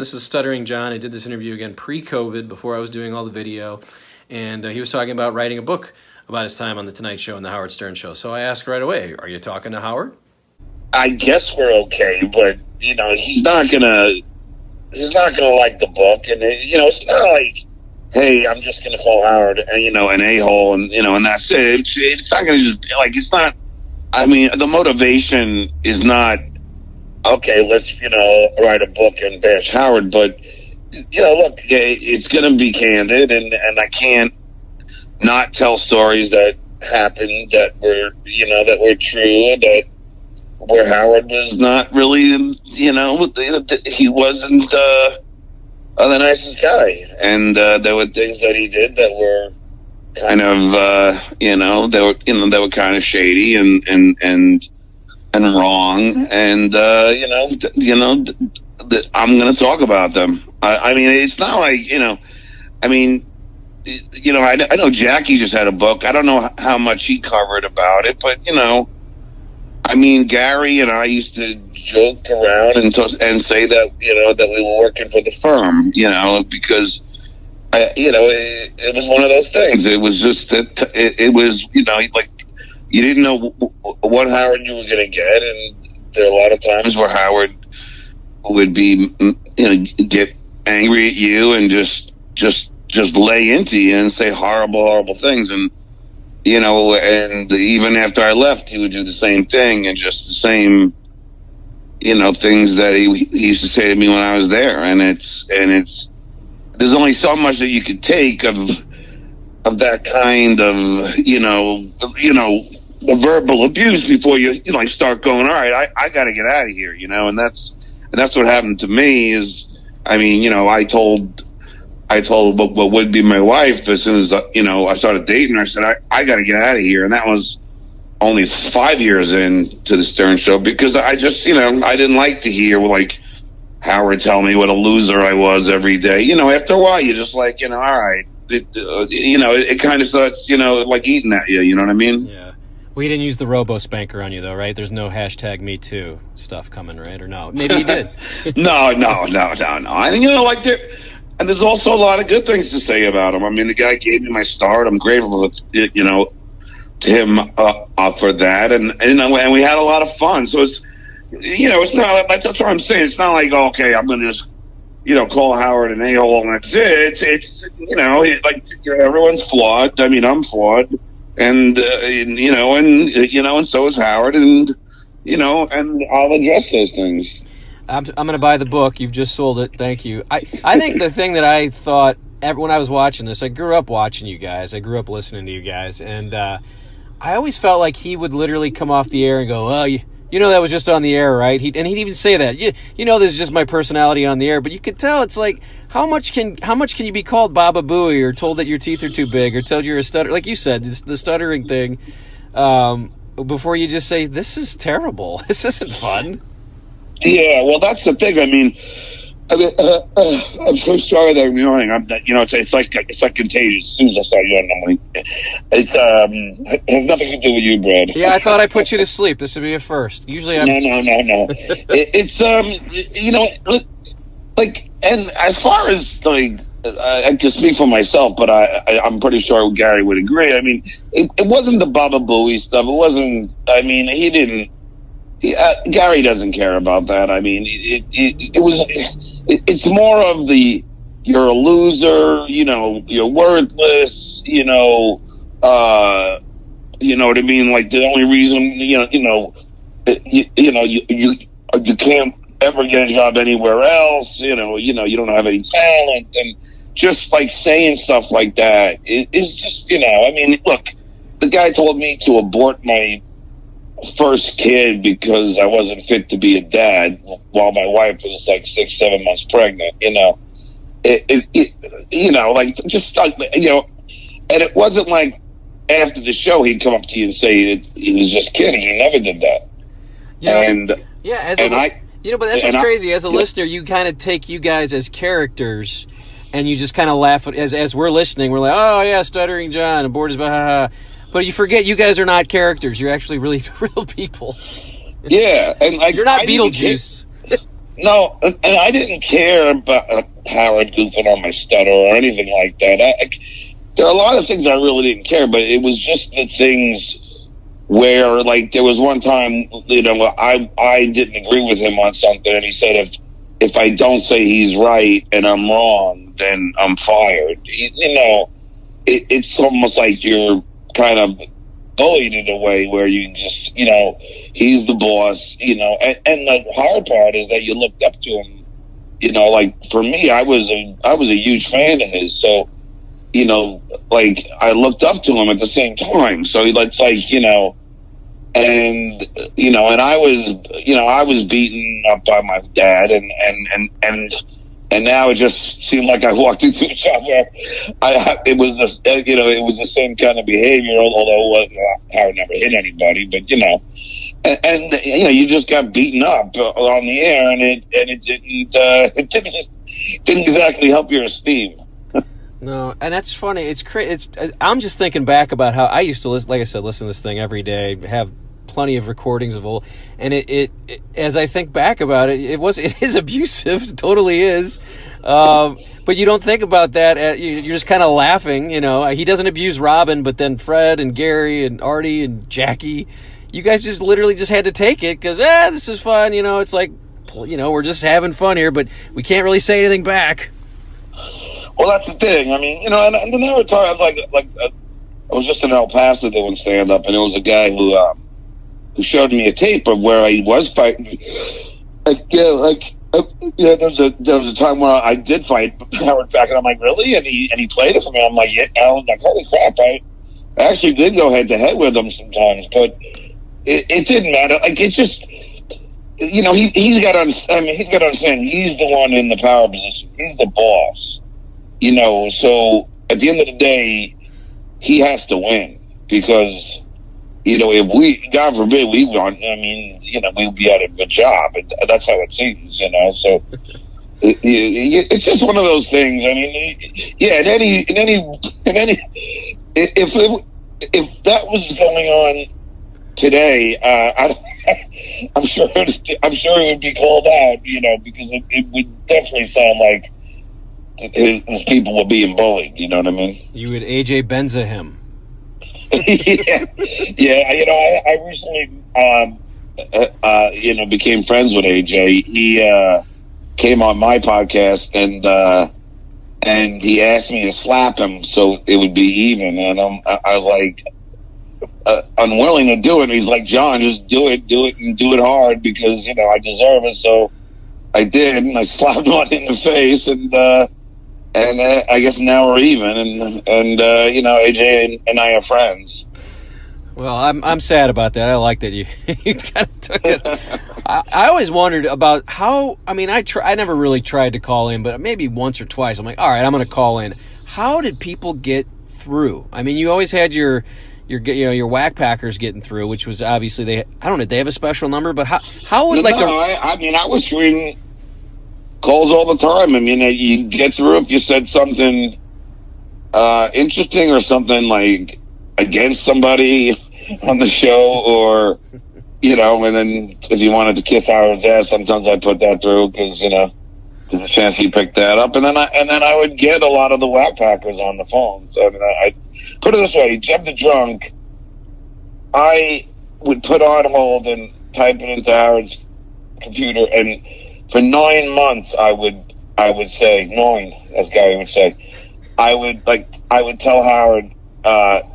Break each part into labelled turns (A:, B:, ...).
A: This is Stuttering John. I did this interview again pre-COVID, before I was doing all the video, and he was talking about writing a book about his time on The Tonight Show and The Howard Stern Show. So I asked right away, are you talking to Howard?
B: I guess we're okay, but, you know, he's not gonna like the book, and, you know, it's not like, hey, I'm just gonna call Howard, you know, an a-hole, and, you know, and that's it. It's not gonna just, like, it's not, I mean, the motivation is not, okay, let's, you know, write a book and bash Howard. But, you know, look, it's going to be candid, and I can't not tell stories that happened that were, you know, that were true, that where Howard was not really, you know, he wasn't the nicest guy. And there were things that he did that were kind of, you know, they were kind of shady and wrong, and I'm going to talk about them. I mean, it's not like, you know, I mean, you know, I know Jackie just had a book. I don't know how much he covered about it, but, you know, I mean, Gary and I used to joke around and say that, you know, that we were working for the firm, you know, because, you know, it was one of those things. It was just that it was, you know, like, you didn't know what Howard you were going to get, and there are a lot of times where Howard would be, you know, get angry at you and just lay into you and say horrible things, and, you know, and even after I left, he would do the same thing, and just the same, you know, things that he used to say to me when I was there, and it's there's only so much that you could take of that kind of, you know, the verbal abuse before you know, start going, all right, I got to get out of here, you know, and that's what happened to me. Is, I mean, you know, I told what would be my wife as soon as, you know, I started dating her, I said, I got to get out of here. And that was only 5 years into the Stern Show, because I just, you know, I didn't like to hear, like, Howard tell me what a loser I was every day. You know, after a while, you're just like, you know, all right, you know, it kind of starts, you know, like eating at you, you know what I mean?
A: Yeah. Well, he didn't use the robo-spanker on you, though, right? There's no hashtag Me Too stuff coming, right? Or no? Maybe he did.
B: No. I think, you know, like, and there's also a lot of good things to say about him. I mean, the guy gave me my start. I'm grateful, you know, to him for that. And you know, and we had a lot of fun. So it's, you know, it's not, that's what I'm saying. It's not like, okay, I'm going to just, you know, call Howard an a-hole and that's it. It's you know, like, you know, everyone's flawed. I mean, I'm flawed. And, you know, and so is Howard, and, you know, and I'll address those things.
A: I'm going to buy the book. You've just sold it. Thank you. I think the thing that I thought when I was watching this, I grew up watching you guys. I grew up listening to you guys. And I always felt like he would literally come off the air and go, oh, you know, that was just on the air, right? And he'd even say that. You know, this is just my personality on the air. But you could tell, it's like, how much can you be called Baba Booey, or told that your teeth are too big, or told you're a stutter? Like you said, the stuttering thing. Before you just say, this is terrible. This isn't fun.
B: Yeah, well, that's the thing. I mean, I'm so sorry that I'm yawning. You know, it's like contagious. As soon as I start yawning, I'm like, it has nothing to do with you, Brad.
A: Yeah, I thought I put you to sleep. This would be a first. Usually,
B: No. It's you know, like, and as far as, like, I can speak for myself, but I'm pretty sure Gary would agree. I mean, it wasn't the Baba Booey stuff. It wasn't. I mean, he didn't. Gary doesn't care about that. I mean, it's more of the, you're a loser, you know, you're worthless, you know what I mean? Like, the only reason, you can't ever get a job anywhere else, you don't have any talent, and just, like, saying stuff like that is just, you know, I mean, look, the guy told me to abort my first kid because I wasn't fit to be a dad, while my wife was like 6-7 months pregnant, you know. You know, like, just, you know, and it wasn't like after the show he'd come up to you and say that he was just kidding. He never did that.
A: But that's what's crazy. As a listener, you kind of take you guys as characters, and you just kind of laugh at, as we're listening. We're like, oh yeah, Stuttering John, and bored as bah. But you forget you guys are not characters. You're actually really real people.
B: Yeah, and like,
A: you're not Beetlejuice.
B: No, and I didn't care about Howard goofing on my stutter or anything like that. There are a lot of things I really didn't care, but it was just the things where, like, there was one time, you know, I didn't agree with him on something, and he said if I don't say he's right and I'm wrong, then I'm fired. You know, it's almost like you're kind of bullied in a way where you just, you know, he's the boss, you know, and the hard part is that you looked up to him, you know, like for me, I was a huge fan of his, so, you know, like I looked up to him at the same time, so it's like, you know, and, you know, and I was beaten up by my dad, and now it just seemed like I walked into a shop where it was the same kind of behavior, although Howard never hit anybody, but, you know, and you know, you just got beaten up on the air, and it didn't exactly help your esteem.
A: No, and that's funny. I'm just thinking back about how I used to listen, like I said, listen to this thing every day, have plenty of recordings of old, and it as I think back about it, it is abusive, it totally is, but you don't think about that. You're just kind of laughing, you know. He doesn't abuse Robin, but then Fred and Gary and Artie and Jackie, you guys just literally just had to take it because this is fun, you know. It's like, you know, we're just having fun here, but we can't really say anything back.
B: Well, that's the thing. I mean, you know, and then there were times like I was just in El Paso doing stand up, and there was a guy who showed me a tape of where he was fighting. There was a time where I did fight Howard back, and I'm like, really? And he played it for me. I'm like, yeah. I'm like, holy crap! I actually did go head to head with him sometimes, but it didn't matter. Like, it's just, you know, he's got to understand he's the one in the power position. He's the boss. You know, so at the end of the day, he has to win because, you know, if we, God forbid, we won, I mean, you know, we'd be out of a job. That's how it seems, you know. So it's just one of those things. I mean, yeah. If that was going on today, I'm sure it would be called out, you know, because it would definitely sound like his people were being bullied, you know what I mean?
A: You would AJ Benza him.
B: Yeah. You know, I recently, you know, became friends with AJ. He came on my podcast, and he asked me to slap him so it would be even, and I was like, unwilling to do it. He's like, John, just do it, and do it hard because, you know, I deserve it. So I did, and I slapped him in the face, and I guess now we're even, and you know, AJ and I are friends.
A: Well, I'm sad about that. I like that you kind of took it. I always wondered about how. I mean, I never really tried to call in, but maybe once or twice. I'm like, all right, I'm going to call in. How did people get through? I mean, you always had your whack packers getting through, which was obviously I don't know, they have a special number, but how would
B: I mean, I was screening calls all the time. I mean, you get through if you said something interesting or something like against somebody on the show, or, you know, and then if you wanted to kiss Howard's ass, sometimes I put that through because, you know, there's a chance he picked that up, and then I would get a lot of the whack packers on the phone. So I mean, I put it this way: Jeff the Drunk, I would put on hold and type it into Howard's computer, and for 9 months, I would say 9, as Gary would say. I would tell Howard,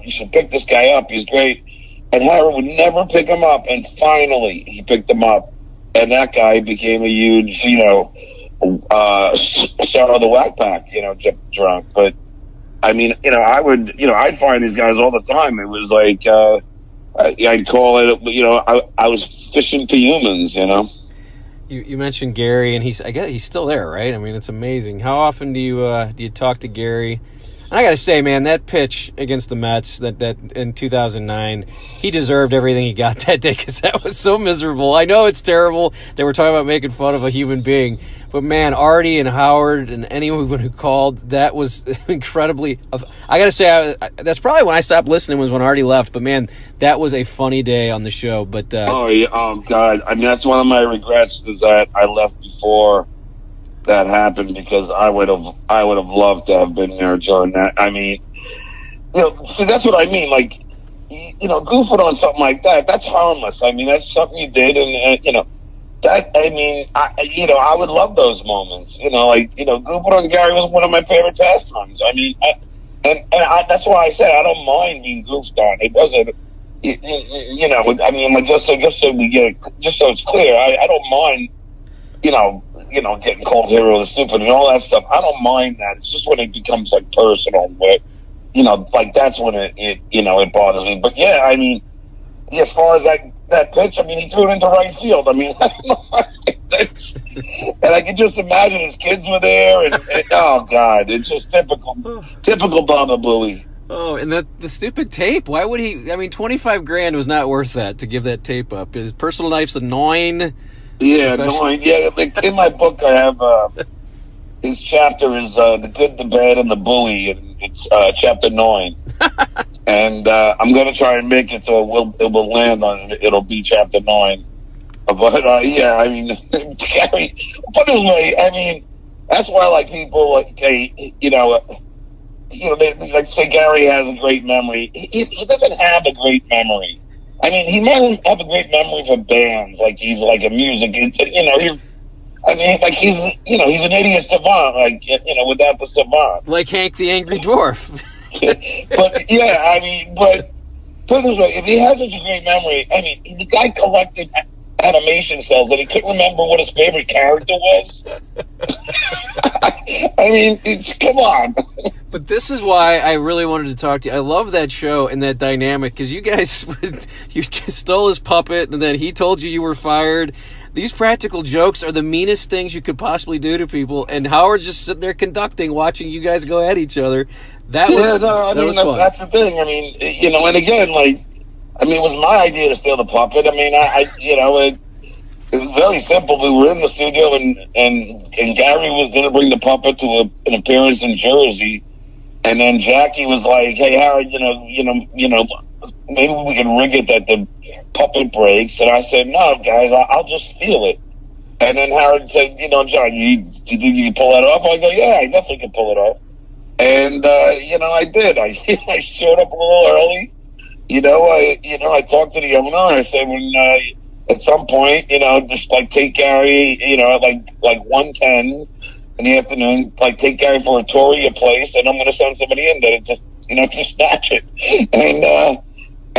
B: you should pick this guy up. He's great. And Howard would never pick him up. And finally, he picked him up. And that guy became a huge, you know, star of the Whack Pack, you know, Drunk. But, I mean, you know, I'd find these guys all the time. It was like, I'd call it, you know, I was fishing for humans, you know.
A: You mentioned Gary, and I guess he's still there, right? I mean, it's amazing. How often do you talk to Gary? And I got to say, man, that pitch against the Mets that in 2009, he deserved everything he got that day because that was so miserable. I know it's terrible that we're talking about making fun of a human being, But man, Artie and Howard and anyone who called, that was incredibly. I got to say, that's probably when I stopped listening, was when Artie left. But man, that was a funny day on the show. But
B: oh yeah, oh god, I mean that's one of my regrets is that I left before that happened, because I would have loved to have been there during that. I mean, see, that's what I mean. Like, goofing on something like that, that's harmless. I mean, that's something you did, and that, I mean, I would love those moments. Goofing on Gary was one of my favorite pastimes. I mean, that's why I said I don't mind being goofed on. It wasn't, I mean, just so we get, just so it's clear, I don't mind, getting called hero and stupid and all that stuff. I don't mind that. It's just when it becomes like personal, but like that's when it bothers me. But yeah, I mean, as far as that pitch, I mean, he threw it into right field. I mean, and I can just imagine his kids were there, and oh god, it's just typical Baba Booey.
A: Oh, and the stupid tape. Why would he? I mean, $25,000 was not worth that to give that tape up. His personal life's annoying. Yeah,
B: annoying. Yeah, in my book, I have his chapter is the good, the bad, and the bully, and it's chapter 9. And I'm going to try and make it so it will land on it. It'll be chapter 9. But yeah, I mean, Gary, put it this way, I mean, that's why like people like, they like say Gary has a great memory. He doesn't have a great memory. I mean, he might have a great memory for bands, like he's like a music, he's an idiot savant, like, without the savant.
A: Like Hank the Angry Dwarf.
B: But, yeah, I mean, but put it this way, if he has such a great memory, I mean, the guy collected animation cells and he couldn't remember what his favorite character was. I mean, come on.
A: But this is why I really wanted to talk to you. I love that show and that dynamic, because you guys, you just stole his puppet and then he told you were fired. These practical jokes are the meanest things you could possibly do to people, and Howard's just sitting there conducting, watching you guys go at each other. That's the thing. I mean, and again, like, I mean, it was my idea to steal the puppet. I mean, it was very simple. We were in the studio, and Gary was going to bring the puppet to an appearance in Jersey, and then Jackie was like, "Hey, Howard, maybe we can rig it that the puppet breaks." And I said, "No, guys, I'll just steal it." And then Howard said, "John, do you think you can pull that off?" I go, "Yeah, I definitely can pull it off." And I did. I showed up a little early. I talked to the owner. I said, when at some point, just like take Gary, at like 1:10 in the afternoon, like take Gary for a tour of your place, and I'm going to send somebody in there to snatch it. And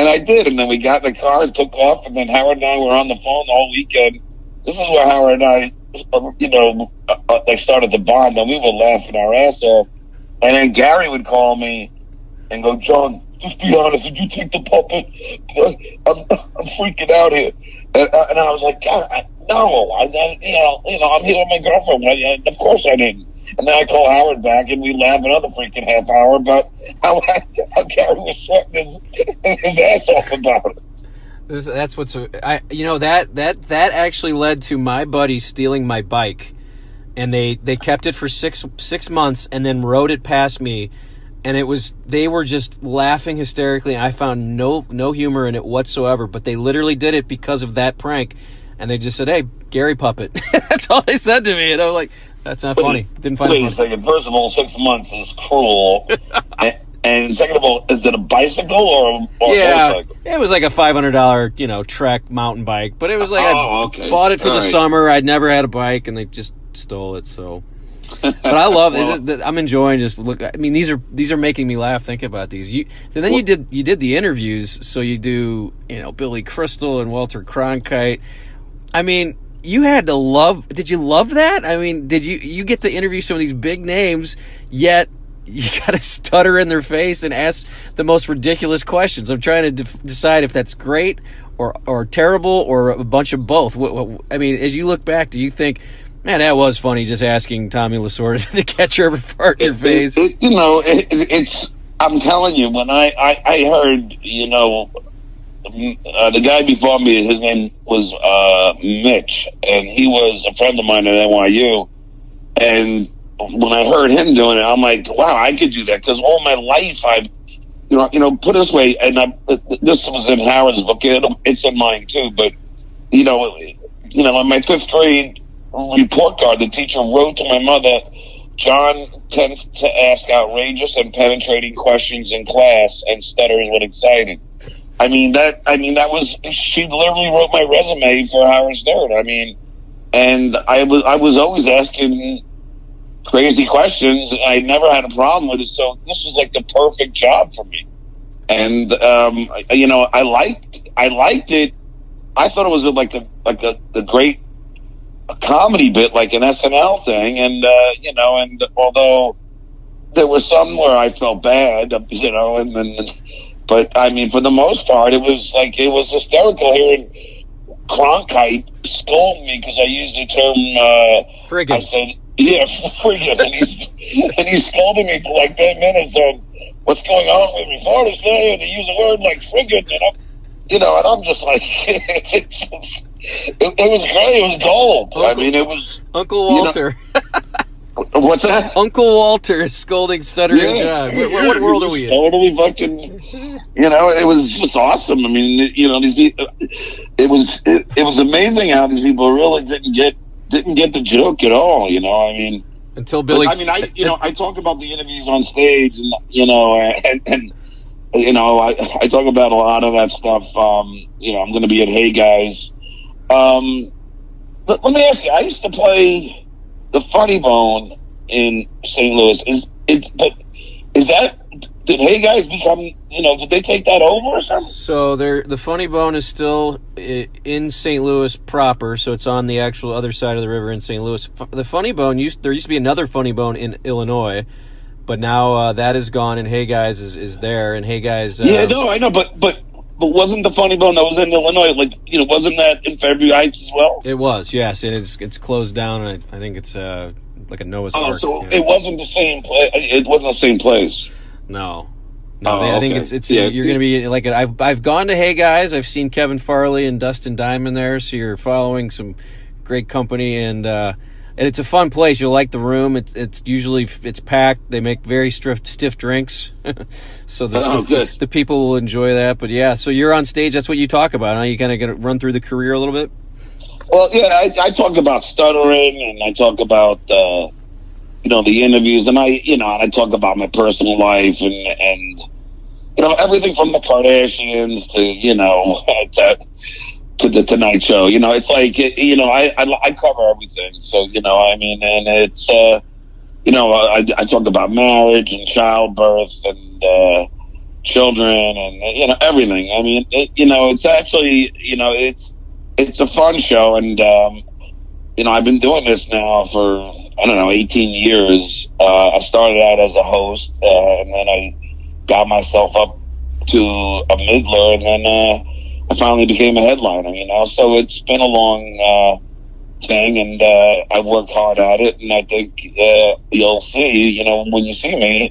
A: I did, and then we got in the car and took off, and then Howard and I were on the phone the whole weekend. This is where Howard and I, started to bond, and we were laughing our ass off. And then Gary would call me and go, "John, just be honest, did you take the puppet? I'm freaking out here." And I was like, "God, no, I'm here with my girlfriend. Of course I didn't." And then I call Howard back, and we laugh another freaking half hour about how Gary was sweating his ass off about it. That's what's that actually led to my buddy stealing my bike, and they kept it for six months, and then rode it past me, and they were just laughing hysterically. I found no humor in it whatsoever, but they literally did it because of that prank, and they just said, "Hey, Gary puppet." That's all they said to me, and I was like, "That's not funny." Didn't find it funny.
B: Wait a second. First of all, 6 months is cruel. And second of all, is it a bicycle or a motorcycle?
A: It was like a $500, Trek mountain bike. But it was like I bought it for the summer. I'd never had a bike, and they just stole it. So, but I love it. I'm enjoying just look. I mean, these are making me laugh. Think about these. You did the interviews. So you do Billy Crystal and Walter Cronkite. I mean, you had to love. Did you love that? I mean, did you get to interview some of these big names? Yet you got to stutter in their face and ask the most ridiculous questions. I'm trying to decide if that's great or terrible or a bunch of both. I mean, as you look back, do you think, man, that was funny just asking Tommy Lasorda to catch every part in your face?
B: It's. I'm telling you, when I heard, the guy before me, his name was Mitch, and he was a friend of mine at NYU. And when I heard him doing it, I'm like, wow, I could do that, because all my life I've, put it this way, and this was in Howard's book. It's in mine too. But in my fifth grade report card, the teacher wrote to my mother, "John tends to ask outrageous and penetrating questions in class and stutters when excited." That was, she literally wrote my resume for Howard Stern. And I was always asking crazy questions. I never had a problem with it, so this was like the perfect job for me. And I liked it. I thought it was like a great comedy bit, like an SNL thing. And and although there was some where I felt bad, and then, but for the most part, it was hysterical hearing Cronkite scold me because I used the term
A: friggin'.
B: I said, yeah, friggin', and he scolded me for like 10 minutes on what's going on with me. Florida today, and to use a word like friggin', and I'm just like, it was great. It was gold. It was
A: Uncle Walter.
B: What's that?
A: Uncle Walter scolding Stuttering John. What world are we in?
B: Totally fucking. It was just awesome. These people. It was amazing how these people really didn't get the joke at all.
A: Until Billy.
B: I talk about the interviews on stage, and I talk about a lot of that stuff. I'm going to be at Hey Guys. Let me ask you. I used to play the Funny Bone in St. Louis. Did Hey Guys become, did they take that over or something?
A: So the Funny Bone is still in St. Louis proper, so it's on the actual other side of the river in St. Louis. The Funny Bone, there used to be another Funny Bone in Illinois, but now that is gone, and Hey Guys is there, and Hey Guys...
B: I know, but wasn't the Funny Bone that was in Illinois, wasn't that in Fairview Heights as well?
A: It was, yes, and it's closed down, and I think it's like a Noah's Ark.
B: So it wasn't the same place. It wasn't the same place.
A: No.
B: I
A: think it's you're going to be like I've gone to Hey Guys. I've seen Kevin Farley and Dustin Diamond there, so you're following some great company, and it's a fun place. You'll like the room. It's usually packed. They make very stiff drinks, so the people will enjoy that. But yeah, so you're on stage. That's what you talk about. Huh? You kind of going to run through the career a little bit.
B: Well, yeah, I talk about stuttering, and I talk about the interviews, and I talk about my personal life, and everything from the Kardashians to the Tonight Show. It's like I cover everything. So and it's I talk about marriage and childbirth and children and everything. It's actually it's a fun show, and I've been doing this now for 18 years. I started out as a host, and then I got myself up to a middler, and then I finally became a headliner. So it's been a long thing, and I've worked hard at it, and I think you'll see. When you see me,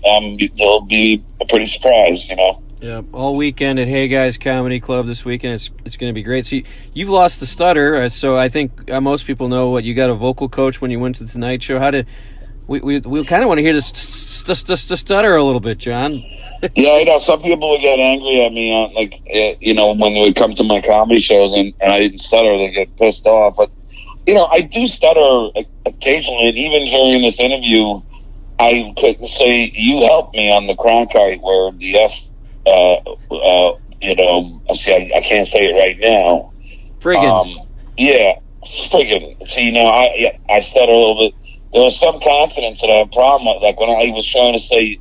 B: you'll be pretty surprised.
A: Yeah, all weekend at Hey Guys Comedy Club this weekend. It's going to be great. So you've lost the stutter, so I think most people know what you got a vocal coach when you went to the Tonight Show. How did we kind of want to hear this stutter a little bit, John?
B: Yeah, some people would get angry at me on when they would come to my comedy shows and I didn't stutter, they get pissed off. But I do stutter occasionally, and even during this interview, I could say you helped me on the Cronkite where the F. I can't say it right now.
A: Friggin'.
B: Yeah, friggin'. See, I stutter a little bit. There was some consonants that I had a problem with, like when I was trying to say,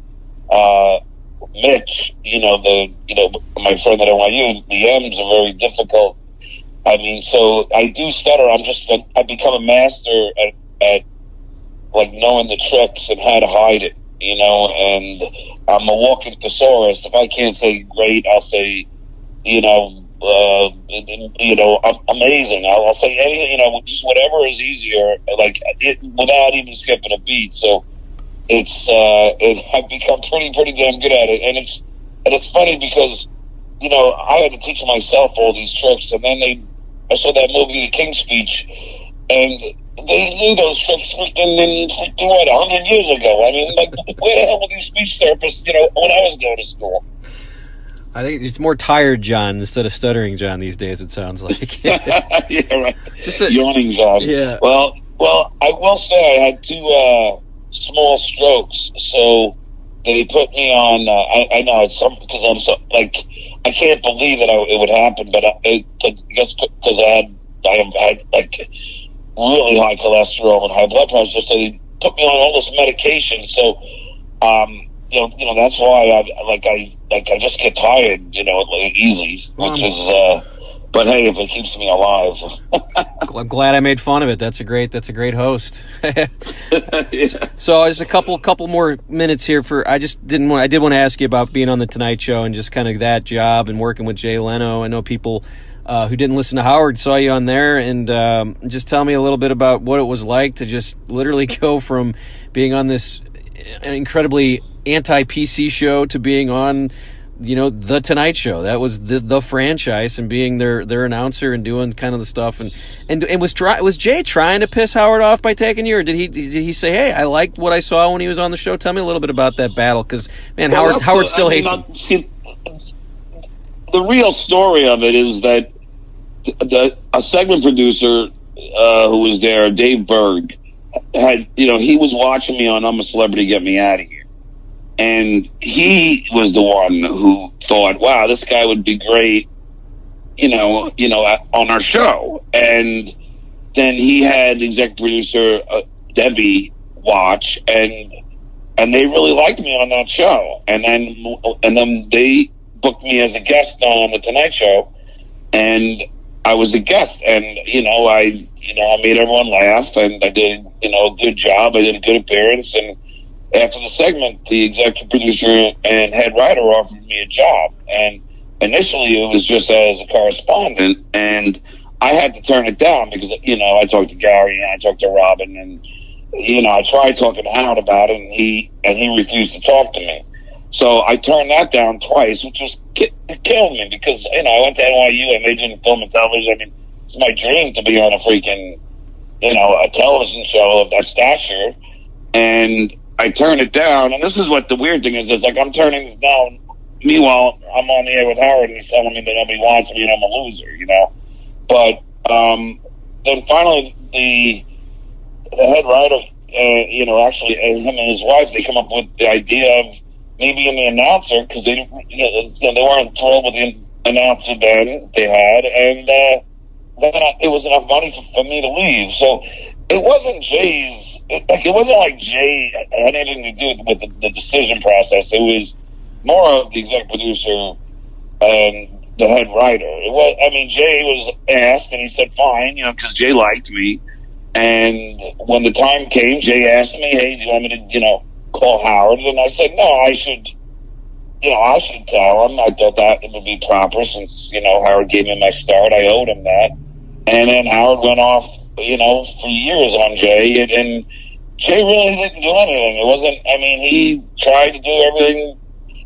B: Mitch, my friend that I want to use, the M's are very difficult. So I do stutter. I become a master at knowing the tricks and how to hide it. And I'm a walking thesaurus. If I can't say great, I'll say, amazing. I'll say anything, just whatever is easier, without even skipping a beat. So I've become pretty damn good at it. And it's funny because, I had to teach myself all these tricks, and then I saw that movie, The King's Speech, and they knew those tricks freaking what, 100 years ago. I mean, like, where the hell were these speech therapists, when I was going to school?
A: I think it's more tired John instead of stuttering John these days, it sounds like.
B: Yeah, right.
A: Just
B: yawning John.
A: Yeah.
B: Well, I will say I had 2 small strokes, so they put me on. I know it's because I'm so like I can't believe that it would happen, but I guess because I had like really high cholesterol and high blood pressure, so they put me on all this medication. So, that's why I just get tired, easy, which is. But hey, if it keeps me alive,
A: I'm glad I made fun of it. That's a great host.
B: Yeah.
A: So just a couple more minutes here I did want to ask you about being on the Tonight Show and just kind of that job and working with Jay Leno. I know people who didn't listen to Howard saw you on there, and just tell me a little bit about what it was like to just literally go from being on this incredibly anti-PC show to being on the Tonight Show. That was the franchise, and being their announcer and doing kind of the stuff. And was Jay trying to piss Howard off by taking you, or did he say, hey, I liked what I saw when he was on the show? Tell me a little bit about that battle, because man, Howard still hates him.
B: See, the real story of it is that a segment producer who was there, Dave Berg, had he was watching me on I'm a Celebrity, Get Me Out of Here. And he was the one who thought, wow, this guy would be great, on our show. And then he had the executive producer, Debbie, watch, and they really liked me on that show. And then they booked me as a guest on the Tonight Show, and I was a guest. And, I made everyone laugh, and I did, a good job. I did a good appearance, and after the segment, the executive producer and head writer offered me a job. And initially it was just as a correspondent, and I had to turn it down because, I talked to Gary and I talked to Robin, and, I tried talking to Howard about it, and he refused to talk to me. So I turned that down twice, which just killed me because, I went to NYU, I majored in film and television. I mean, it's my dream to be on a freaking, a television show of that stature. And I turned it down, and this is what the weird thing is. It's like I'm turning this down. Meanwhile, I'm on the air with Howard, and he's telling me that nobody wants me, and I'm a loser, But then finally, the head writer, actually, him and his wife, they come up with the idea of me being the announcer because they weren't thrilled with the announcer then they had, and then it was enough money for me to leave. So it wasn't Jay's. It wasn't like Jay had anything to do with the decision process. It was more of the executive producer and the head writer. Jay was asked, and he said fine, because Jay liked me. And when the time came, Jay asked me, "Hey, do you want me to, call Howard?" And I said, "No, I should tell him. I thought that it would be proper since Howard gave me my start. I owed him that." And then Howard went off, for years on Jay, and Jay really didn't do anything. It wasn't, he tried to do everything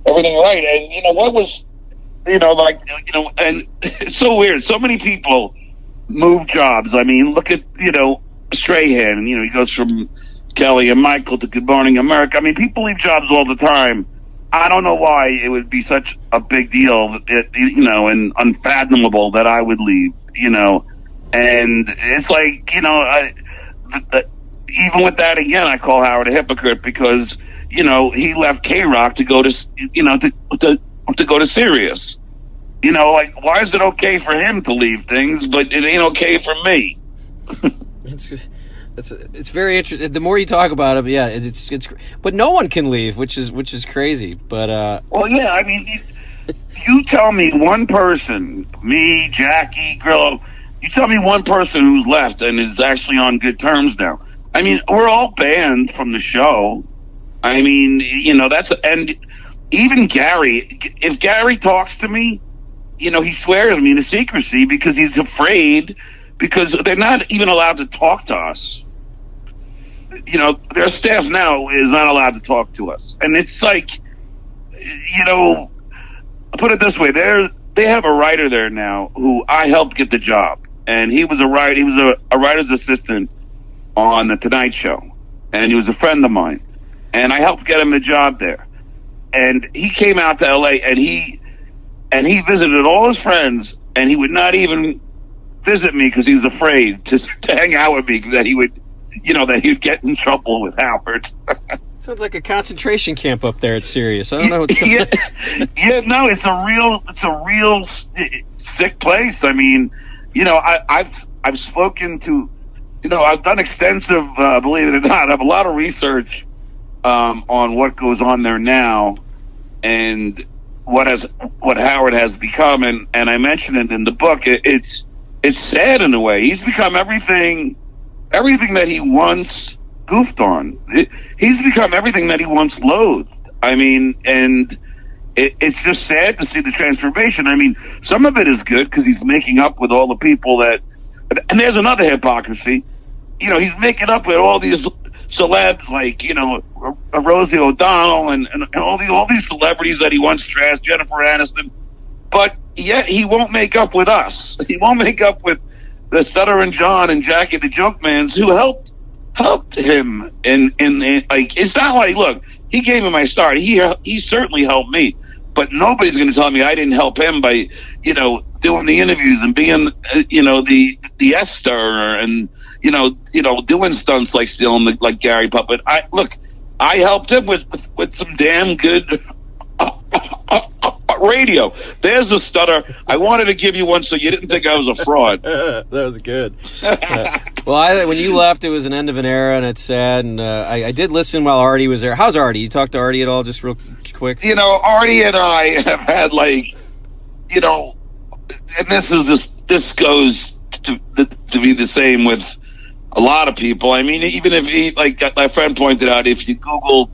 B: right. And, what was, and it's so weird. So many people move jobs. Look at, Strahan, he goes from Kelly and Michael to Good Morning America. People leave jobs all the time. I don't know why it would be such a big deal, and unfathomable that I would leave, And it's like, even with that, again, I call Howard a hypocrite because, he left K-Rock to go to, to go to Sirius. Why is it okay for him to leave things, but it ain't okay for me?
A: It's very interesting. The more you talk about it, yeah, it's but no one can leave, which is crazy. But
B: well, yeah, you tell me one person, me, Jackie, Grillo. You tell me one person who's left and is actually on good terms now. We're all banned from the show. And even Gary, if Gary talks to me, he swears me to secrecy because he's afraid, because they're not even allowed to talk to us. Their staff now is not allowed to talk to us. And it's like, put it this way, they have a writer there now who I helped get the job. And he was a writer's assistant on the Tonight Show, and he was a friend of mine, and I helped get him a job there. And he came out to L.A. and he visited all his friends, and he would not even visit me because he was afraid to hang out with me, that he would, that he'd get in trouble with Howard.
A: Sounds like a concentration camp up there at Sirius. I don't know what's going on.
B: Yeah, no, it's a real sick place. I mean, I've spoken to, I've done extensive, believe it or not, I have a lot of research on what goes on there now and what Howard has become, and I mentioned it in the book. It's sad in a way. He's become everything that he once goofed on. He's become everything that he once loathed. I mean, and it's just sad to see the transformation. I mean, some of it is good because he's making up with all the people that, and there's another hypocrisy. He's making up with all these celebs like, Rosie O'Donnell and all these celebrities that he once trashed, Jennifer Aniston, but yet he won't make up with us. He won't make up with the Stuttering John and Jackie the Joke Mans, who helped him in like, it's not like, look, he gave me my start. He certainly helped me, but nobody's going to tell me I didn't help him by, doing the interviews and being, the Esther and, doing stunts like stealing like Gary Puppet. I helped him with some damn good radio. There's a stutter. I wanted to give you one so you didn't think I was a fraud.
A: That was good. Well, when you left, it was an end of an era, and it's sad. And I did listen while Artie was there. How's Artie? You talked to Artie at all, just real quick?
B: Artie and I have had and this goes to be the same with a lot of people. I mean, even if like my friend pointed out, if you Google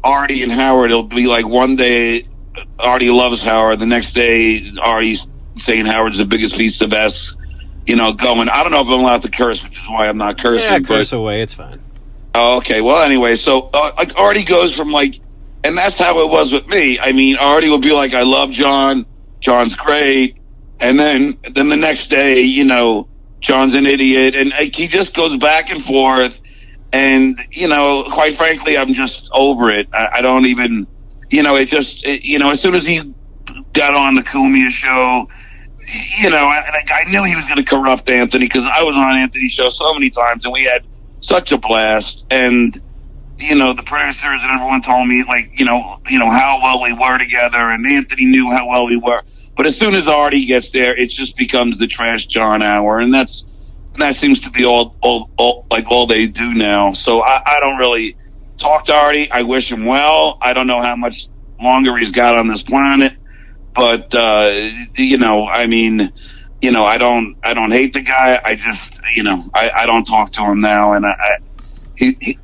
B: Artie and Howard, it'll be like one day Artie loves Howard, the next day Artie's saying Howard's the biggest piece of ass, going. I don't know if I'm allowed to curse, which is why I'm not cursing.
A: Yeah, curse away, it's fine.
B: Oh, okay. Well, anyway, so like Artie goes from and that's how it was with me. I mean, Artie will be like, I love John. John's great. And then the next day, John's an idiot, and he just goes back and forth. And quite frankly, I'm just over it. I don't even, as soon as he got on the Cumia show, I knew he was going to corrupt Anthony, because I was on Anthony's show so many times, and we had such a blast. And the producers and everyone told me how well we were together, and Anthony knew how well we were. But as soon as Artie gets there, it just becomes the Trash John hour, and that seems to be all they do now. So I don't really talk to Artie. I wish him well. I don't know how much longer he's got on this planet, but I don't hate the guy. I just I don't talk to him now, and he's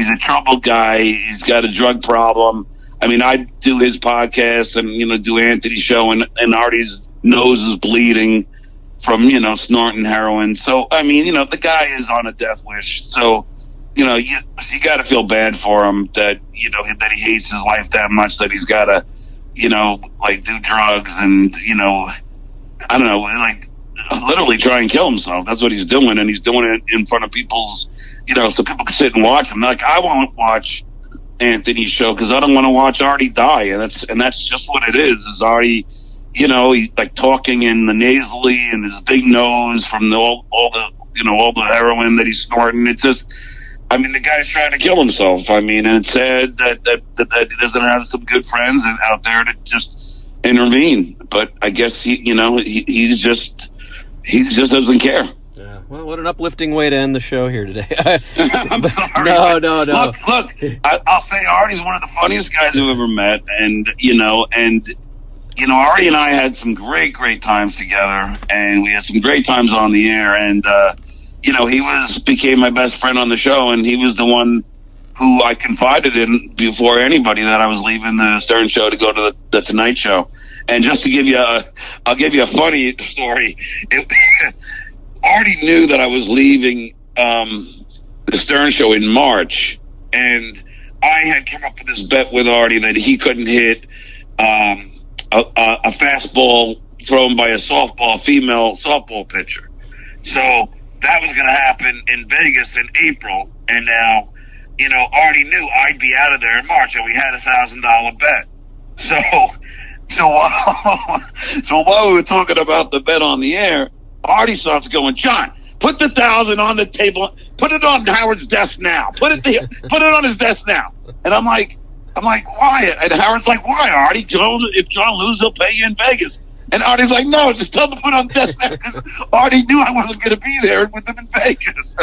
B: a troubled guy. He's got a drug problem. I mean, I do his podcast and, do Anthony's show, and Artie's nose is bleeding from, snorting heroin. So, I mean, the guy is on a death wish. So, you got to feel bad for him that, that he hates his life that much, that he's got to, do drugs and, I don't know, literally try and kill himself. That's what he's doing. And he's doing it in front of people's, so people can sit and watch him. I won't watch Anthony's show because I don't want to watch Artie die, and that's just what it is Artie, he's talking in the nasally and his big nose from all the heroin that he's snorting. It's just, I mean, the guy's trying to kill himself. I mean, and it's sad that he doesn't have some good friends out there to just intervene. But I guess he just doesn't care.
A: Yeah. Well, what an uplifting way to end the show here today.
B: I'm sorry.
A: No.
B: Look, I'll say Artie's one of the funniest guys I've ever met, and Artie and I had some great times together, and we had some great times on the air, and he became my best friend on the show, and he was the one who I confided in before anybody that I was leaving the Stern show to go to the Tonight Show. And just to give you I'll give you a funny story. Artie knew that I was leaving the Stern show in March, and I had come up with this bet with Artie that he couldn't hit a fastball thrown by a female softball pitcher. So that was going to happen in Vegas in April, and now, Artie knew I'd be out of there in March, and we had $1,000 bet. So while we were talking about the bet on the air, Artie starts going, John, put the 1,000 on the table, put it on Howard's desk now, put it on his desk now. And I'm like, why? And Howard's like, why, Artie? If John loses, he'll pay you in Vegas. And Artie's like, no, just tell him to put on the desk now, because Artie knew I wasn't going to be there with him in Vegas.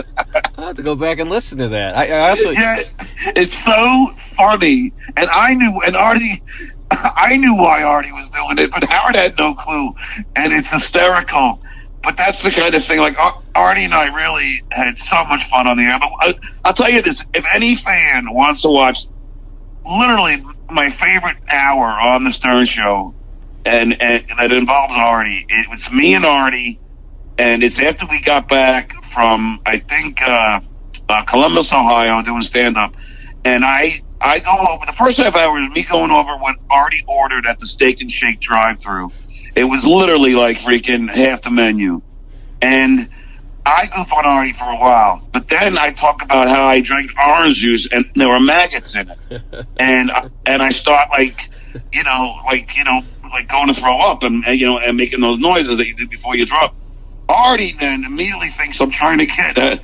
A: I'll have to go back and listen to that. I also,
B: yeah, it's so funny. And I knew why Artie was doing it, but Howard had no clue. And it's hysterical. But that's the kind of thing, like, Artie and I really had so much fun on the air. But I'll tell you this, if any fan wants to watch literally my favorite hour on the Stern Show, and that involves Artie, it's me and Artie, and it's after we got back from, I think, Columbus, Ohio, doing stand-up. And I go over, the first half hour is me going over what Artie ordered at the Steak and Shake drive-thru. It was literally like freaking half the menu. And I goof on Artie for a while, but then I talk about how I drank orange juice and there were maggots in it. and I start like going to throw up and making those noises that you do before you drop. Artie then immediately thinks I'm trying to get a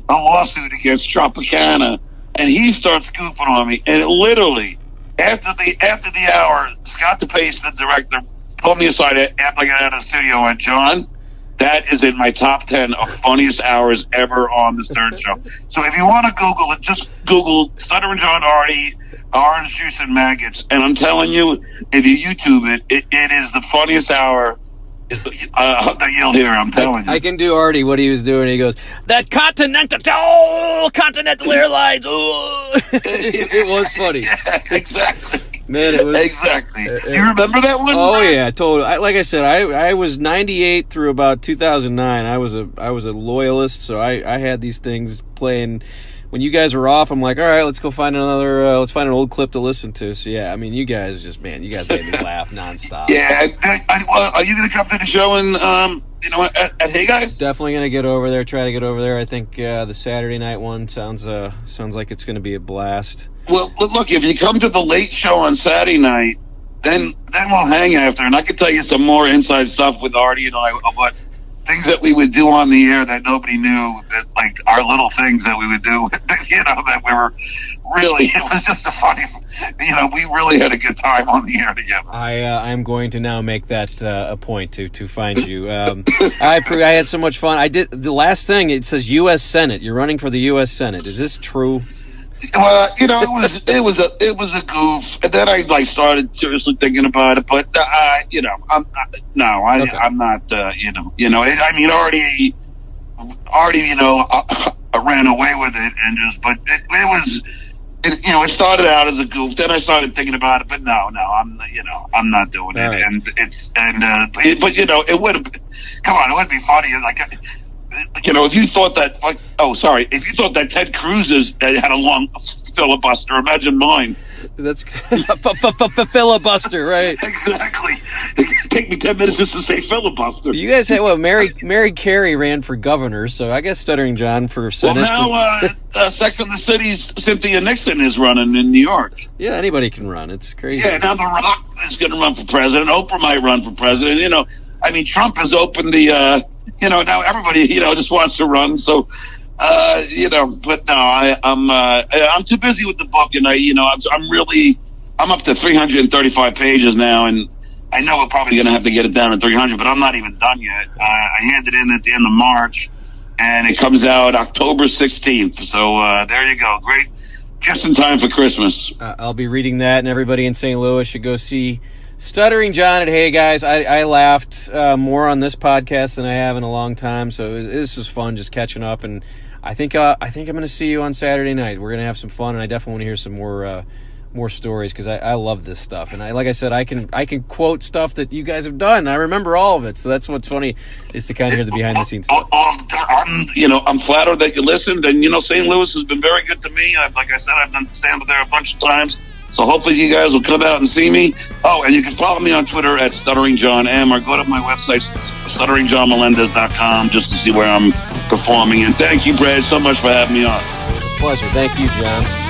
B: lawsuit against Tropicana, and he starts goofing on me. And it literally, after the hour, Scott DePace, the director, pulled me aside after I got out of the studio and went, John, that is in my top 10 of funniest hours ever on the Stern Show. So if you want to Google it, just Google Stuttering John Artie, orange juice and maggots. And I'm telling you, if you YouTube it is the funniest hour that you'll hear. I'm telling you.
A: I can do Artie what he was doing. He goes, that Continental Airlines. It was funny.
B: Yeah, exactly.
A: Man, it was
B: exactly. Do you remember that one?
A: Oh yeah, totally. Like I said, I was 98 through about 2009. I was a loyalist, so I had these things playing. When you guys were off, I'm like, all right, let's go find another. Let's find an old clip to listen to. So yeah, I mean, you guys made me laugh nonstop.
B: Yeah, are you going to come to the show and at Hey Guys?
A: Definitely going to get over there. Try to get over there. I think the Saturday night one sounds like it's going to be a blast.
B: Well, look, if you come to the late show on Saturday night, then we'll hang after, and I can tell you some more inside stuff with Artie and I about things that we would do on the air that nobody knew, that like our little things that we would do, that we were really, it was just a funny, we really had a good time on the air together.
A: I'm going to now make that a point to find you. I had so much fun. I did the last thing. It says U.S. Senate. You're running for the U.S. Senate. Is this true?
B: It was a goof, and then I started seriously thinking about it. But I'm not. I mean, Artie, ran away with it, and but it started out as a goof. Then I started thinking about it, but no, I'm not doing it.
A: Right.
B: And it would have. Come on, it would be funny. Like. If you thought if you thought that Ted Cruz had a long filibuster, imagine mine.
A: That's filibuster, right?
B: Exactly. It take me 10 minutes just to say filibuster.
A: You guys had Mary Carey ran for governor, so I guess Stuttering John for Senate.
B: Well, now Sex and the City's Cynthia Nixon is running in New York.
A: Yeah, anybody can run. It's crazy.
B: Yeah, now The Rock is going to run for president. Oprah might run for president. I mean, Trump has opened the. Now everybody, just wants to run. So, but no, I'm too busy with the book, and I'm up to 335 pages now, and I know we're probably going to have to get it down to 300, but I'm not even done yet. I handed in at the end of March, and it comes out October 16th. So there you go. Great, just in time for Christmas.
A: I'll be reading that, and everybody in St. Louis should go see Stuttering John at Hey Guys. I laughed more on this podcast than I have in a long time, so this was fun just catching up. And I think I'm going to see you on Saturday night. We're going to have some fun, and I definitely want to hear some more stories because I love this stuff. And like I said, I can quote stuff that you guys have done. I remember all of it, so that's what's funny is to kind of hear the behind the scenes stuff.
B: I'm flattered that you listened, and St. Louis has been very good to me. Like I said, I've done stand-up there a bunch of times. So hopefully you guys will come out and see me. Oh, and you can follow me on Twitter at Stuttering John M, or go to my website, stutteringjohnmelendez.com, just to see where I'm performing. And thank you, Brad, so much for having me on.
A: It was a pleasure. Thank you, John.